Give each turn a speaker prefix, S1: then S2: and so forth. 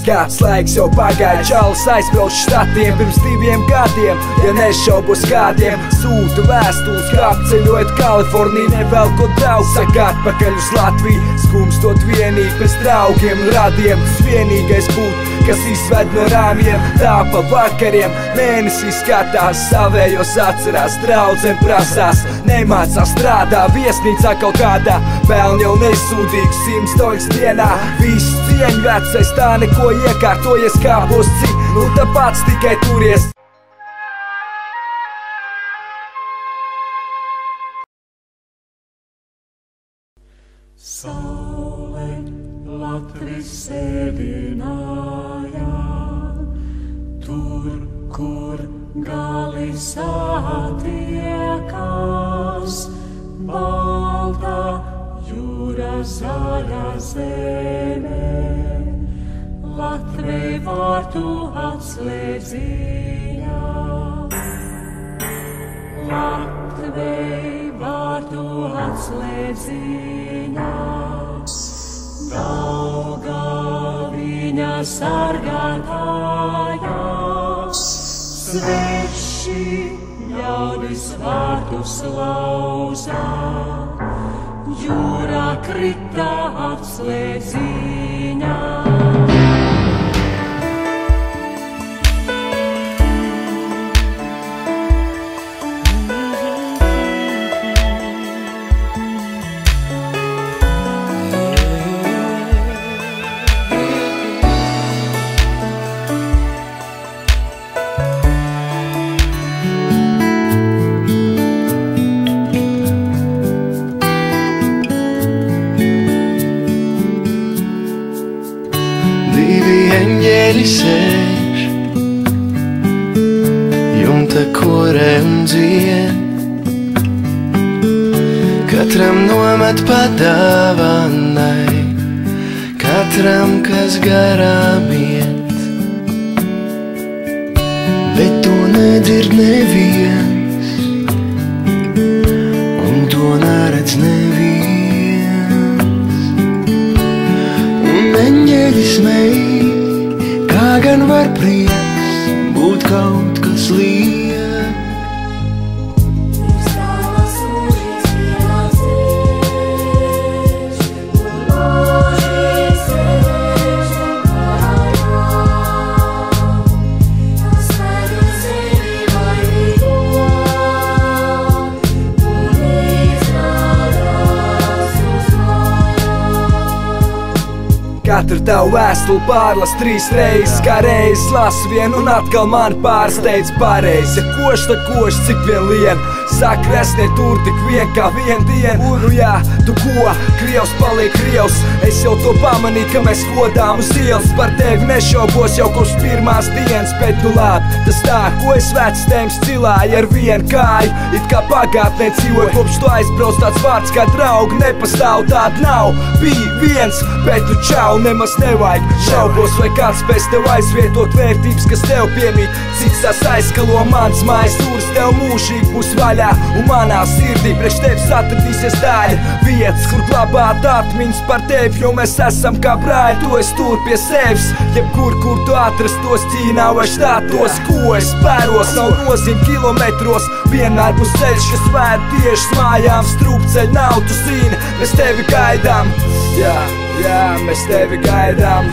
S1: Kāds laiks jau pagāja, čalis aizbrauc štatiem pirms 2 gadiem. Ja nešaubos kādiem, sūtu vēstules, kā apceļojot Kaliforniju, nevelkot draugu. Saka atpakaļ uz Latviju, skumstot vienīgi pēc draugiem un radiem. Vienīgais būt, kas izved no rāmjiem, tā pa vakariem. Mēnesī skatās, savējos atcerās, draudzēm prasās. Nemācās strādā, viesnīcā kaut kādā, peln jau nesūdīgs 100 doļus dienā. Viss cieņ vecais, tā neko iekārtojies kā bosci, nu tāpats tikai turies.
S2: Saule Latvis sēdināja, tur, kur gali satiekas, balta jūra, zaļa zeme. Latvei vārtu atslēdziņā, Latvei vārtu atslēdziņā. Daugaviņa sargātājā, sveši ļaudis vārtus lauzā, jūrā krita atslēdziņā.
S3: Eņģeļi sēž jumta korē un dzied, katram nomet pa dāvanai, katram, kas garām iet. Bet to nedzird neviens, un to neredz neviens. Un eņģeļi smej, kā gan var prieks būt kaut kas lieks.
S1: Katru tavu vēstuli pārlas 3 reizes, kā reizes lasu vienu un atkal man pārsteidz pareizi. Ja koš, tad koš, cik vien lien, saka resnie tur tik vien kā vien dien. Nu jā, tu ko, krievs paliek krievs, es jau to pamanīju, ka mēs kodām uz ielas. Par tevi nešaubos jau kopš pirmās dienas, bet nu labi, tas tā, ko es vecs tēms cilāju ar vienu kāju. It kā pagātnē dzīvoju, kopš tu aizbrauc tāds vārds kā draugi nepastāv, tāda nav. Bija viens, bet tu čau, nemaz nevajag. Šaubos, vai kāds spēs tev aizvietot vērtības, kas tev piemīt. Cits tās aizskalo mans mājas stūris, tev mūžīgi būs vaļā. Un manā sirdī priekš tevis atradīsies daļa vietas, kur glabāt atmiņas par tevi, jo mēs esam kā brāļi. Tu esi tur pie sevis, jebkur, kur tu atrastos, Ķīnā vai štātos. Ko es spēros, nav nozīm kilometros, vienmēr būs ceļš, kas vēd tieši mājām. Strupceļ nav, tu zini, mēs tevi gaidām. Jā, mēs tevi gaidām.